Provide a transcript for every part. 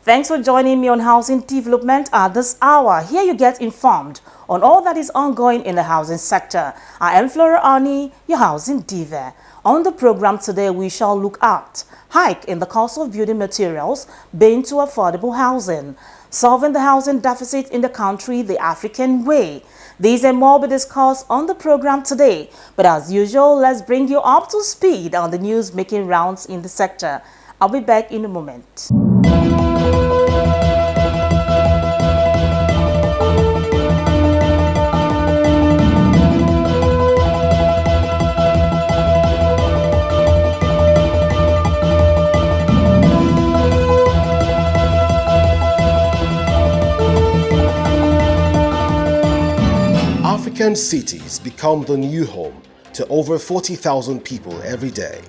Thanks for joining me on Housing Development at this hour. Here you get informed on all that is ongoing in the housing sector. I am Flora Arnie, your housing diva. On the program today, we shall look at hike in the cost of building materials being to affordable housing, solving the housing deficit in the country the African way. These and more will be discussed on the program today. But as usual, let's bring you up to speed on the news making rounds in the sector. I'll be back in a moment. African cities become the new home to over 40,000 people every day,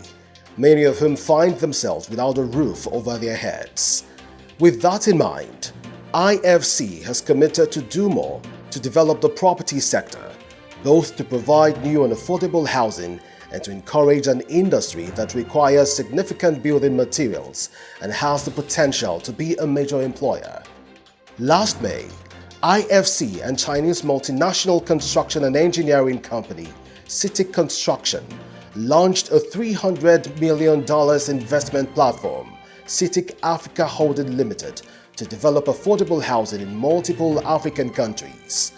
many of whom find themselves without a roof over their heads. With that in mind, IFC has committed to do more to develop the property sector, both to provide new and affordable housing and to encourage an industry that requires significant building materials and has the potential to be a major employer. Last May, IFC and Chinese multinational construction and engineering company CITIC Construction launched a $300 million investment platform, CITIC Africa Holding Limited, to develop affordable housing in multiple African countries.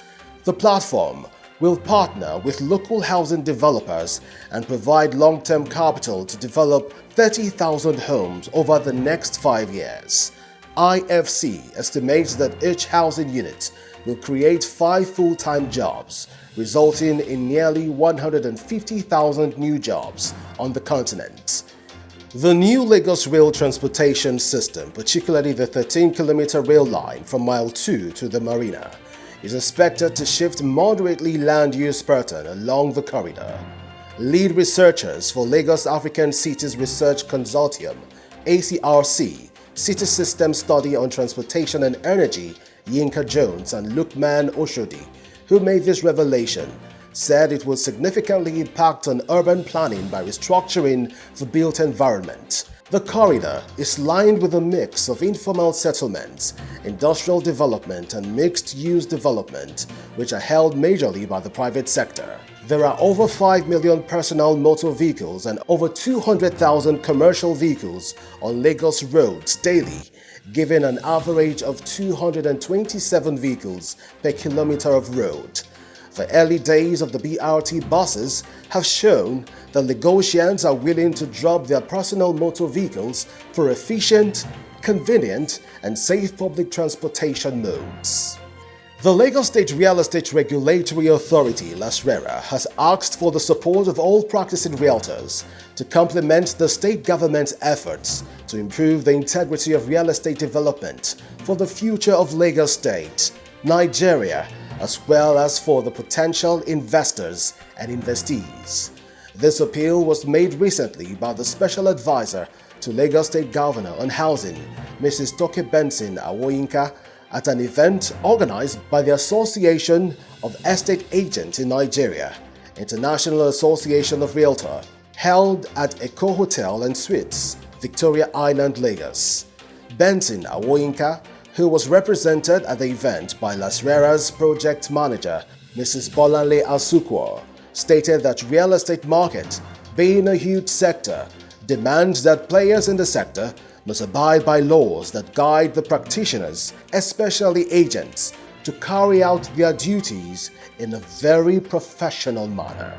The platform will partner with local housing developers and provide long-term capital to develop 30,000 homes over the next 5 years. IFC estimates that each housing unit will create 5 full-time jobs, resulting in nearly 150,000 new jobs on the continent. The new Lagos Rail transportation system, particularly the 13-kilometer rail line from Mile 2 to the Marina, is expected to shift moderately land use pattern along the corridor. Lead researchers for Lagos African Cities Research Consortium, ACRC, City System Study on Transportation and Energy, Yinka Jones and Lukman Oshodi, who made this revelation, said it will significantly impact on urban planning by restructuring the built environment. The corridor is lined with a mix of informal settlements, industrial development and mixed-use development, which are held majorly by the private sector. There are over 5 million personal motor vehicles and over 200,000 commercial vehicles on Lagos roads daily, giving an average of 227 vehicles per kilometer of road. The early days of the BRT buses have shown that Lagosians are willing to drop their personal motor vehicles for efficient, convenient, and safe public transportation modes. The Lagos State Real Estate Regulatory Authority, LASRERA, has asked for the support of all practicing realtors to complement the state government's efforts to improve the integrity of real estate development for the future of Lagos State, Nigeria, as well as for the potential investors and investees. This appeal was made recently by the Special Advisor to Lagos State Governor on Housing, Mrs. Toke Benson Awoyinka, at an event organized by the Association of Estate Agents in Nigeria, International Association of Realtors, held at Eco Hotel and Suites, Victoria Island, Lagos. Benson Awoyinka, who was represented at the event by LASRERA's project manager, Mrs. Bolanle Asukwo, stated that real estate market, being a huge sector, demands that players in the sector must abide by laws that guide the practitioners, especially agents, to carry out their duties in a very professional manner.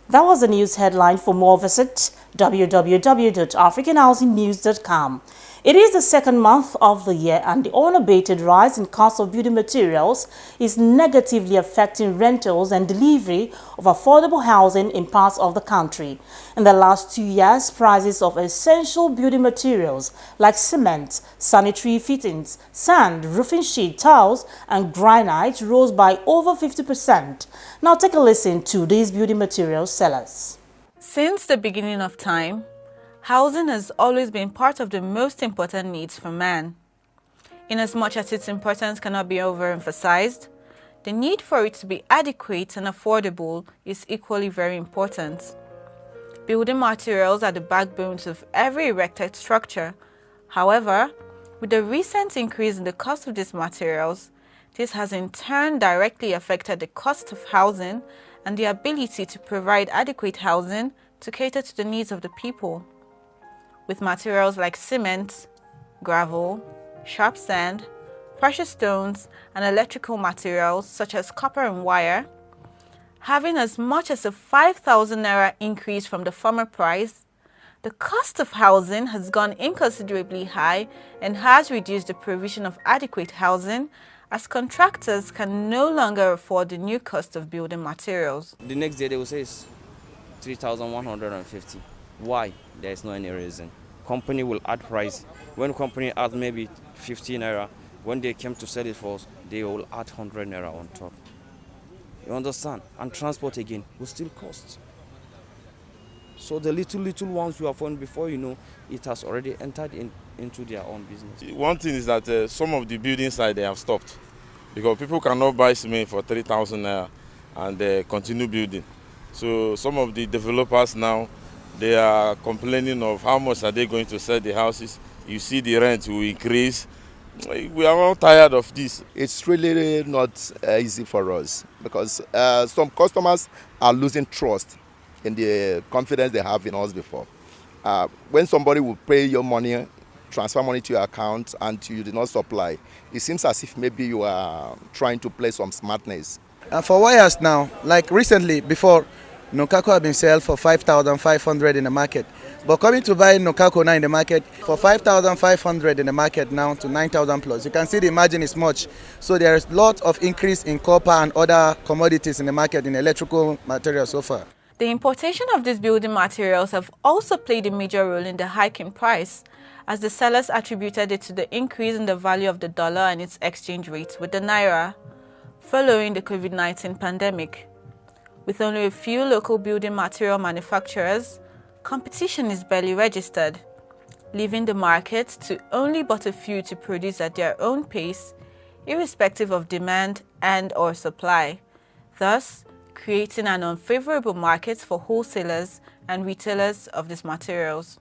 That was the news headline. For more, visit www.africanhousingnews.com. It is the second month of the year and the unabated rise in cost of building materials is negatively affecting rentals and delivery of affordable housing in parts of the country. In the last 2 years, prices of essential building materials like cement, sanitary fittings, sand, roofing sheet, tiles and granite rose by over 50%. Now take a listen to these building materials sellers. Since the beginning of time, housing has always been part of the most important needs for man. Inasmuch as its importance cannot be overemphasized, the need for it to be adequate and affordable is equally very important. Building materials are the backbones of every erected structure. However, with the recent increase in the cost of these materials, this has in turn directly affected the cost of housing and the ability to provide adequate housing to cater to the needs of the people. With materials like cement, gravel, sharp sand, precious stones, and electrical materials such as copper and wire, having as much as a 5,000 naira increase from the former price, the cost of housing has gone inconsiderably high and has reduced the provision of adequate housing, as contractors can no longer afford the new cost of building materials. The next day they will say it's 3,150. Why? There is no any reason. Company will add price. When company adds maybe 15 naira, when they came to sell it for us, they will add 100 naira on top. You understand? And transport again will still cost. So the little ones you have found before, you know, it has already entered into their own business. One thing is that some of the building side they have stopped because people cannot buy cement for 3,000 naira and continue building. So some of the developers now, they are complaining of how much are they going to sell the houses. You see the rent will increase. We are all tired of this. It's really not easy for us because some customers are losing trust in the confidence they have in us before. When somebody will pay your money, transfer money to your account, and you did not supply, it seems as if maybe you are trying to play some smartness. For wires now, like recently, before, Nokako had been sold for 5,500 in the market. But coming to buy Nokako now in the market for 5,500 in the market now to 9,000 plus. You can see the margin is much. So there is a lot of increase in copper and other commodities in the market in electrical materials so far. The importation of these building materials have also played a major role in the hike in price, as the sellers attributed it to the increase in the value of the dollar and its exchange rate with the naira following the COVID-19 pandemic. With only a few local building material manufacturers, competition is barely registered, leaving the market to only but a few to produce at their own pace, irrespective of demand and/or supply, thus creating an unfavorable market for wholesalers and retailers of these materials.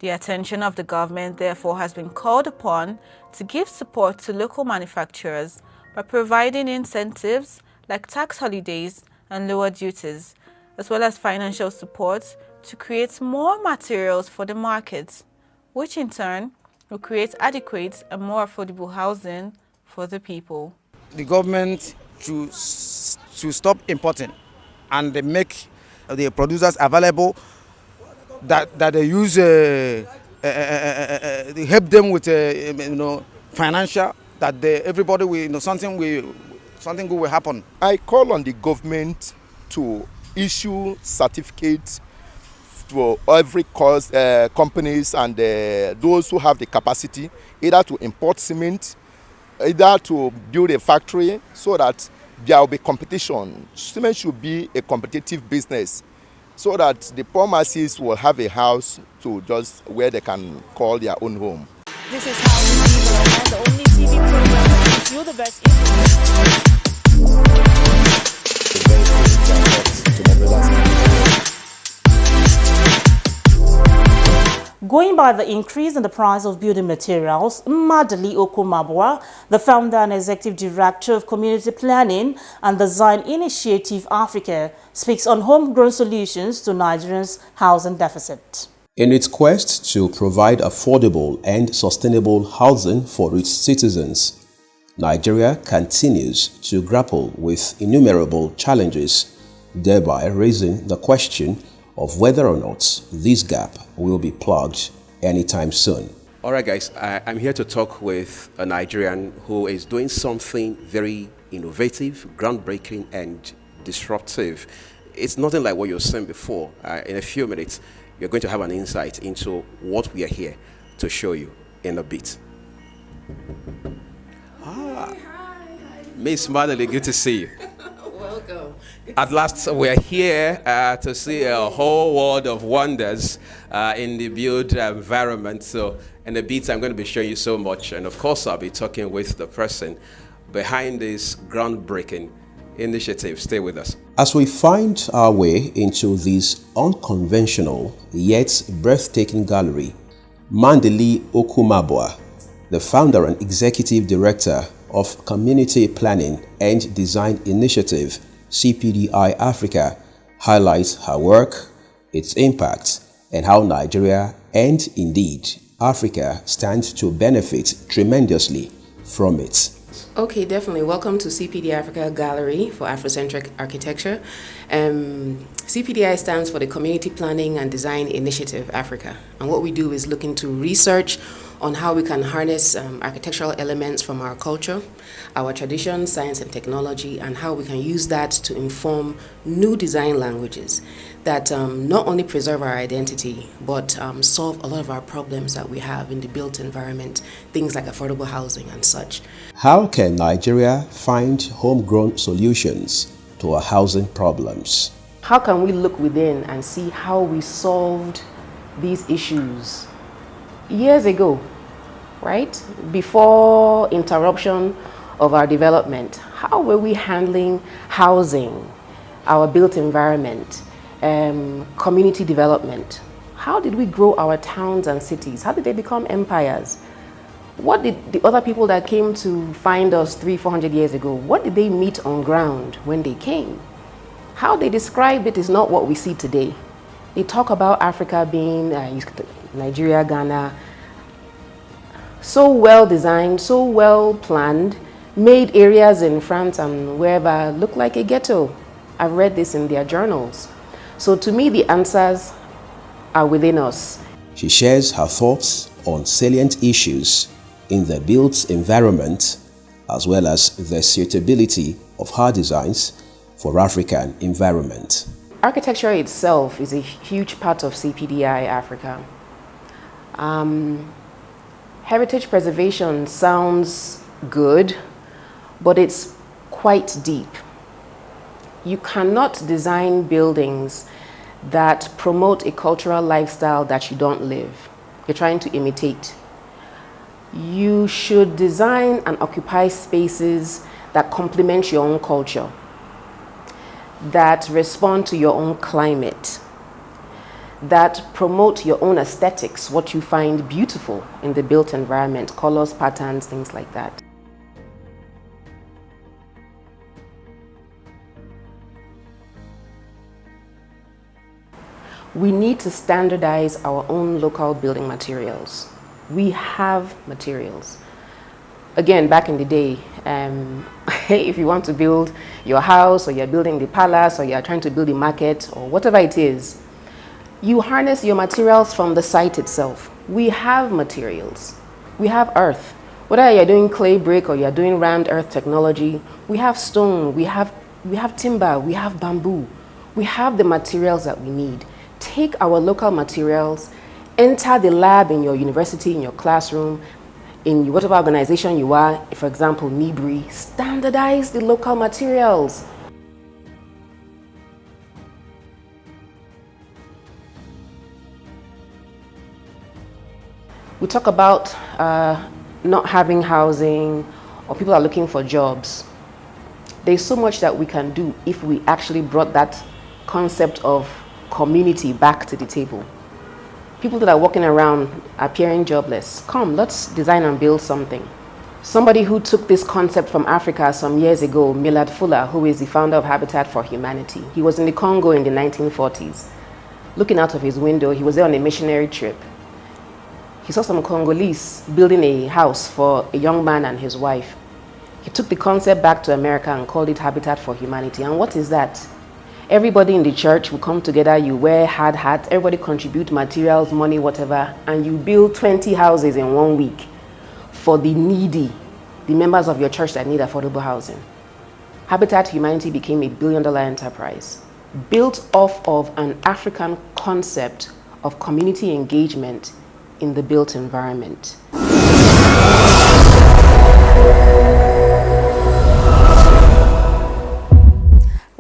The attention of the government, therefore, has been called upon to give support to local manufacturers by providing incentives like tax holidays and lower duties, as well as financial support to create more materials for the market, which in turn will create adequate and more affordable housing for the people. The government should stop importing and they make the producers available that they use they help them with financial, that everybody will something good will happen. I call on the government to issue certificates for every companies and those who have the capacity either to import cement, either to build a factory, so that there will be competition. Cement should be a competitive business so that the poor masses will have a house to just where they can call their own home. This is Housing Diva, the only TV program that gives you the best Going by the increase in the price of building materials, Madali Okomabwa, the founder and executive director of Community Planning and Design Initiative Africa, speaks on homegrown solutions to Nigerians' housing deficit. In its quest to provide affordable and sustainable housing for its citizens, Nigeria continues to grapple with innumerable challenges, thereby raising the question of whether or not this gap will be plugged anytime soon. All right, guys, I'm here to talk with a Nigerian who is doing something very innovative, groundbreaking, and disruptive. It's nothing like what you've seen before. In a few minutes, you're going to have an insight into what we are here to show you in a bit. Hi. Miss Madeleine, good to see you. Welcome. At last, we're here to see a whole world of wonders in the built environment. So, in a bit, I'm going to be showing you so much. And of course, I'll be talking with the person behind this groundbreaking initiative. Stay with us. As we find our way into this unconventional yet breathtaking gallery, Mandili Okumabwa, the founder and executive director of Community Planning and Design Initiative, CPDI Africa, highlights her work, its impact, and how Nigeria and indeed Africa stand to benefit tremendously from it. Okay, definitely. Welcome to CPDI Africa Gallery for Afrocentric Architecture. CPDI stands for the Community Planning and Design Initiative Africa. And what we do is look into research on how we can harness architectural elements from our culture, our traditions, science and technology, and how we can use that to inform new design languages that not only preserve our identity, but solve a lot of our problems that we have in the built environment, things like affordable housing and such. How can Nigeria find homegrown solutions to our housing problems? How can we look within and see how we solved these issues years ago, right? Before interruption of our development, how were we handling housing, our built environment, community development? How did we grow our towns and cities? How did they become empires? What did the other people that came to find us 300-400 years ago, what did they meet on ground when they came? How they describe it is not what we see today. They talk about Africa being Nigeria, Ghana, so well designed, so well planned, made areas in France and wherever look like a ghetto. I've read this in their journals. So to me, the answers are within us. She shares her thoughts on salient issues in the built environment, as well as the suitability of her designs for African environment. Architecture itself is a huge part of CPDI Africa. Heritage preservation sounds good, but it's quite deep. You cannot design buildings that promote a cultural lifestyle that you don't live. You're trying to imitate. You should design and occupy spaces that complement your own culture, that respond to your own climate, that promote your own aesthetics, what you find beautiful in the built environment, colors, patterns, things like that. We need to standardize our own local building materials. We have materials. Again, back in the day, if you want to build your house, or you're building the palace, or you're trying to build a market, or whatever it is, you harness your materials from the site itself. We have materials. We have earth. Whether you're doing clay brick or you're doing rammed earth technology, we have stone, we have timber, we have bamboo. We have the materials that we need. Take our local materials, enter the lab in your university, in your classroom, in whatever organization you are, for example, NIBRI, standardize the local materials. We talk about not having housing, or people are looking for jobs. There's so much that we can do if we actually brought that concept of community back to the table. People that are walking around appearing jobless, come, let's design and build something. Somebody who took this concept from Africa some years ago, Millard Fuller, who is the founder of Habitat for Humanity. He was in the Congo in the 1940s. Looking out of his window, he was there on a missionary trip. He saw some Congolese building a house for a young man and his wife. He took the concept back to America and called it Habitat for Humanity. And what is that? Everybody in the church will come together, you wear hard hats, everybody contribute materials, money, whatever, and you build 20 houses in 1 week for the needy, the members of your church that need affordable housing. Habitat Humanity became a billion-dollar enterprise, built off of an African concept of community engagement in the built environment.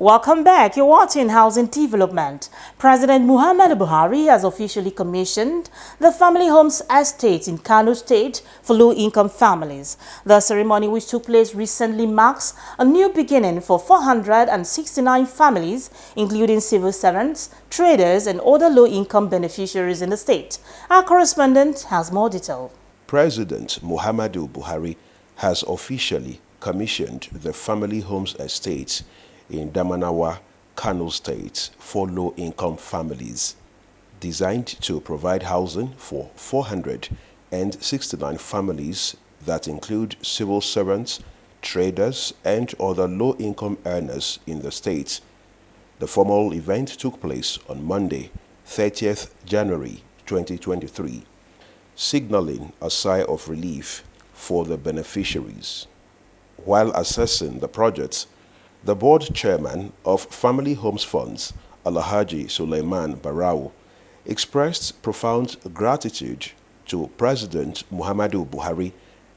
Welcome back. You're watching Housing Development. President Muhammadu Buhari has officially commissioned the Family Homes Estate in Kano State for low-income families. The ceremony, which took place recently, marks a new beginning for 469 families, including civil servants, traders, and other low-income beneficiaries in the state. Our correspondent has more detail. President Muhammadu Buhari has officially commissioned the Family Homes Estate in Damanawa, Kano State for low-income families, designed to provide housing for 469 families that include civil servants, traders, and other low-income earners in the state. The formal event took place on Monday, 30th January 2023, signaling a sigh of relief for the beneficiaries. While assessing the project, the board chairman of Family Homes Funds, Alhaji Suleiman Barau, expressed profound gratitude to President Muhammadu Buhari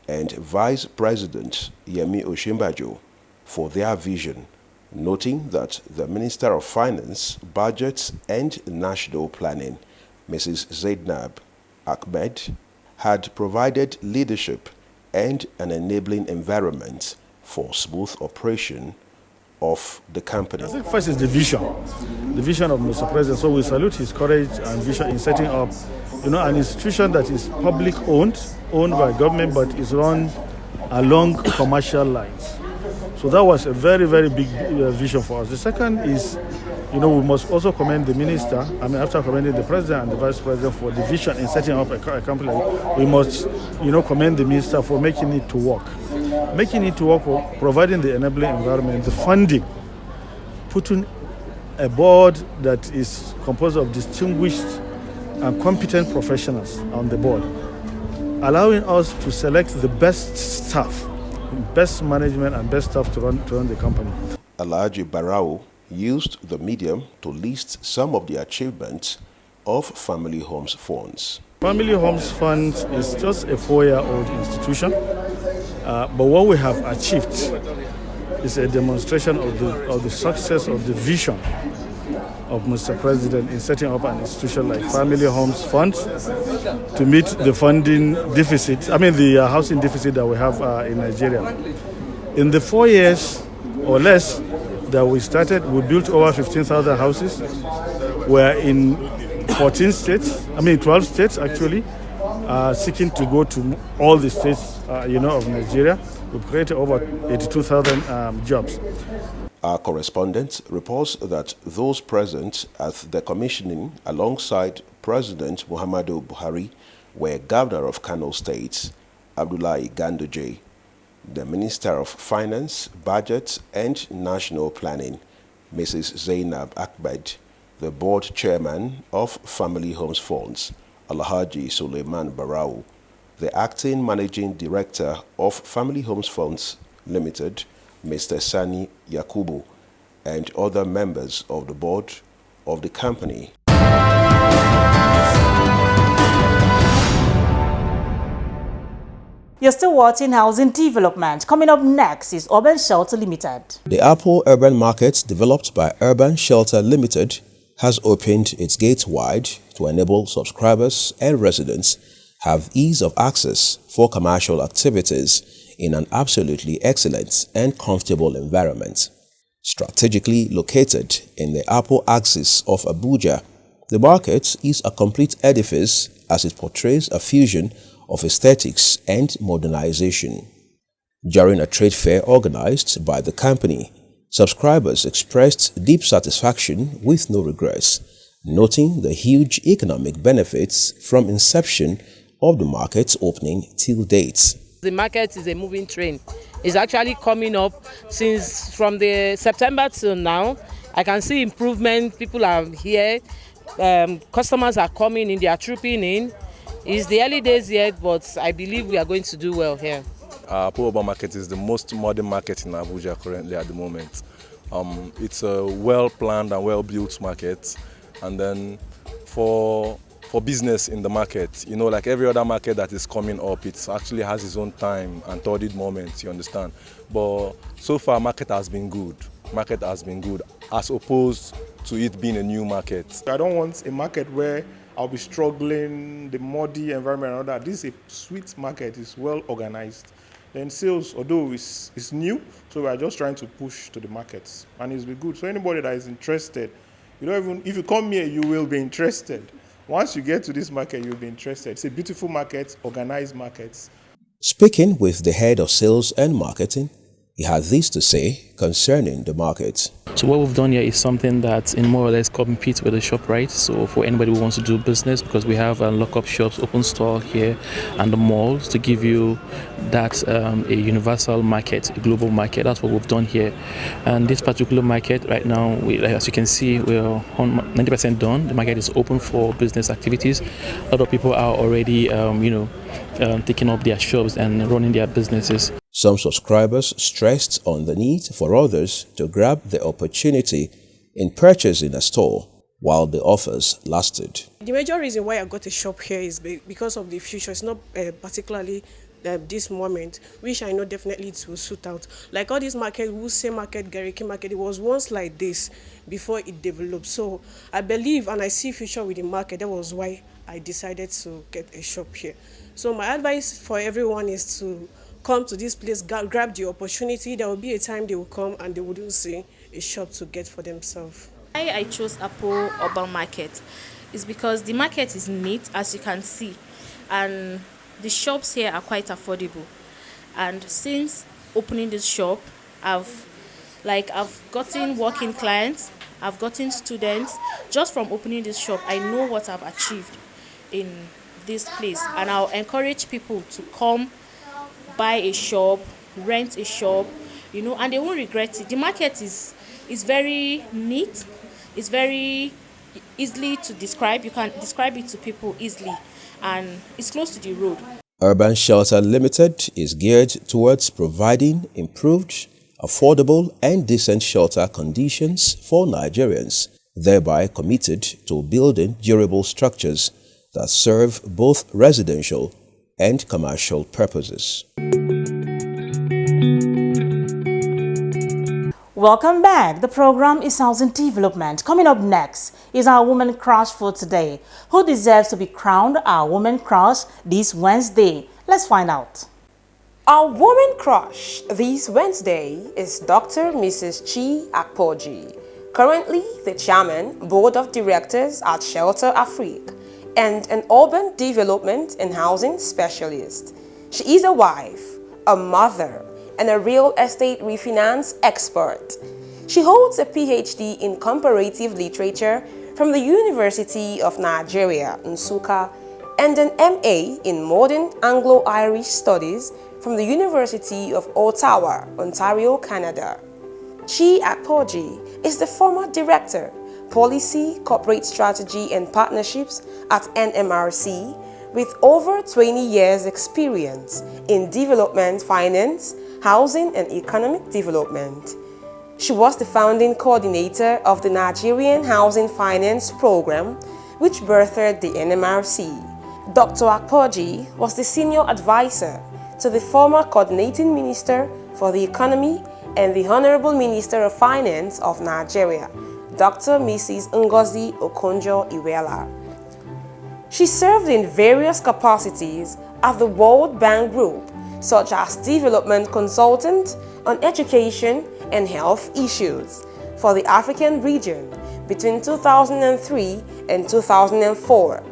and Vice President Yemi Osinbajo for their vision, noting that the Minister of Finance, Budget and National Planning, Mrs. Zainab Ahmed, had provided leadership and an enabling environment for smooth operation of the company. I think first is the vision of Mr. President. So we salute his courage and vision in setting up, an institution that is public owned by government, but is run along commercial lines. So that was a very, very big vision for us. The second is, we must also commend the minister. After commending the president and the vice president for the vision in setting up a company, we must, commend the minister for making it to work. Making it to work, for providing the enabling environment, the funding, putting a board that is composed of distinguished and competent professionals on the board, allowing us to select the best staff, best management and best staff to run the company. Alhaji Barau used the medium to list some of the achievements of Family Homes Funds. Family Homes Funds is just a 4-year-old institution, but what we have achieved is a demonstration of the success of the vision of Mr. President in setting up an institution like Family Homes Funds to meet the funding deficit, the housing deficit that we have in Nigeria. In the 4 years or less that we started, we built over 15,000 houses. We're in 12 states actually, seeking to go to all the states, of Nigeria. We've created over 82,000 jobs. Our correspondent reports that those present at the commissioning alongside President Muhammadu Buhari were Governor of Kano State, Abdullahi Ganduje, the Minister of Finance, Budget and National Planning, Mrs. Zainab Ahmed, the Board Chairman of Family Homes Funds, Alhaji Suleiman Barau, the Acting Managing Director of Family Homes Funds Limited, Mr. Sani Yakubu, and other members of the board of the company. You're still watching Housing Development. Coming up next is Urban Shelter Limited. The Apple Urban Market, developed by Urban Shelter Limited, has opened its gates wide to enable subscribers and residents have ease of access for commercial activities in an absolutely excellent and comfortable environment. Strategically located in the Apple axis of Abuja, the market is a complete edifice as it portrays a fusion of aesthetics and modernization. During a trade fair organized by the company, subscribers expressed deep satisfaction with no regrets, noting the huge economic benefits from inception of the market's opening till date. The market is a moving train. It's actually coming up since from the September till now. I can see improvement. People are here. Customers are coming in. They are trooping in. It's the early days yet, but I believe we are going to do well here. Apple Urban Market is the most modern market in Abuja currently at the moment. It's a well-planned and well-built market. And then for business in the market, like every other market that is coming up, it actually has its own time and turbulent moments, you understand. But so far, market has been good. market has been good, as opposed to it being a new market. I don't want a market where I'll be struggling, the muddy environment and all that. This is a sweet market, it's well organized. Then sales, although it's new, so we are just trying to push to the markets, and it's been good. So anybody that is interested, you don't even, if you come here, you will be interested. Once you get to this market, you'll be interested. It's a beautiful market, organized markets. Speaking with the head of sales and marketing, he had this to say concerning the market. So what we've done here is something that in more or less competes with the ShopRite. So for anybody who wants to do business, because we have lock-up shops, open store here, and the malls to give you that a universal market, a global market. That's what we've done here. And this particular market right now, as you can see, we're 90% done. The market is open for business activities. A lot of people are already, taking up their shops and running their businesses. Some subscribers stressed on the need for others to grab the opportunity in purchasing a store while the offers lasted. The major reason why I got a shop here is because of the future. It's not particularly this moment, which I know definitely it will suit out. Like all these markets, Wuse Market, Gariki Market, it was once like this before it developed. So I believe and I see future with the market. That was why I decided to get a shop here. So my advice for everyone is to come to this place, grab the opportunity. There will be a time they will come and they wouldn't see a shop to get for themselves. Why I chose Apo Urban Market is because the market is neat, as you can see, and the shops here are quite affordable. And since opening this shop, I've gotten working clients, I've gotten students. Just from opening this shop, I know what I've achieved in this place, and I'll encourage people to come buy a shop, rent a shop, and they won't regret it. The market is very neat. It's very easily to describe. You can describe it to people easily, and it's close to the road. Urban Shelter Limited is geared towards providing improved, affordable and decent shelter conditions for Nigerians, thereby committed to building durable structures that serve both residential and commercial purposes. Welcome back. The program is Housing Development. Coming up next is our Woman Crush for today. Who deserves to be crowned our Woman Crush this Wednesday? Let's find out. Our Woman Crush this Wednesday is Dr. Mrs. Chi Akpoji, currently the Chairman, Board of Directors at Shelter Afrique, and an urban development and housing specialist. She is a wife, a mother, and a real estate refinance expert. She holds a PhD in comparative literature from the University of Nigeria, Nsukka, and an MA in modern Anglo-Irish studies from the University of Ottawa, Ontario, Canada. Chi Akpoji is the former director, Policy, Corporate Strategy and Partnerships at NMRC, with over 20 years' experience in development finance, housing and economic development. She was the founding coordinator of the Nigerian Housing Finance Program, which birthed the NMRC. Dr. Akpoji was the senior advisor to the former coordinating minister for the economy and the Honorable Minister of Finance of Nigeria, Dr. Mrs. Ngozi Okonjo-Iweala. She served in various capacities at the World Bank Group, such as development consultant on education and health issues for the African region between 2003 and 2004,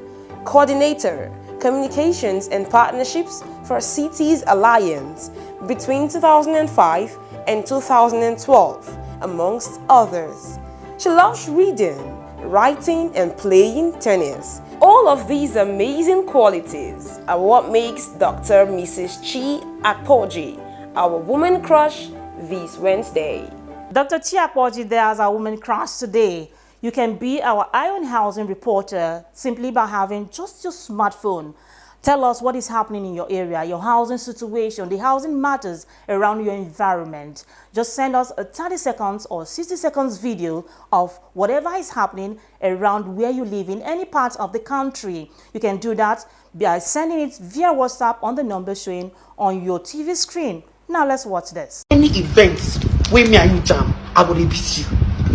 coordinator, communications and partnerships for Cities Alliance between 2005 and 2012, amongst others. She loves reading, writing, and playing tennis. All of these amazing qualities are what makes Dr. Mrs. Chi Akpoji our woman crush this Wednesday. Dr. Chi Akpoji there as our woman crush today. You can be our Ion Housing reporter simply by having just your smartphone. Tell us what is happening in your area, your housing situation, the housing matters around your environment. Just send us a 30 seconds or 60 seconds video of whatever is happening around where you live in any part of the country. You can do that by sending it via WhatsApp on the number showing on your TV screen. Now let's watch this. Any events where me and you jam, I will beat you.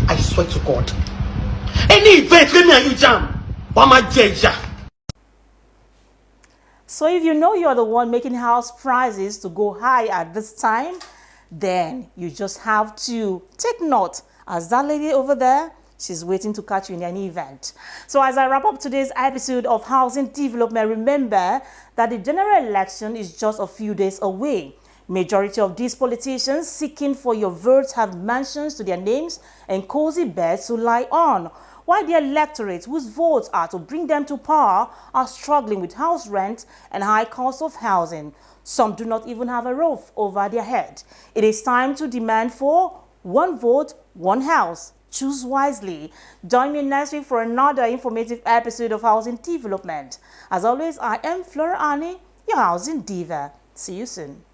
I swear to God. Any event, let me and you jam. Wama jeja. So if you know you're the one making house prices to go high at this time, then you just have to take note, as that lady over there, she's waiting to catch you in an event. So as I wrap up today's episode of Housing Development, remember that the general election is just a few days away. Majority of these politicians seeking for your votes have mansions to their names and cozy beds to lie on, while the electorate whose votes are to bring them to power are struggling with house rent and high cost of housing. Some do not even have a roof over their head. It is time to demand for one vote, one house. Choose wisely. Join me next week for another informative episode of Housing Development. As always, I am Flora Ani, your housing diva. See you soon.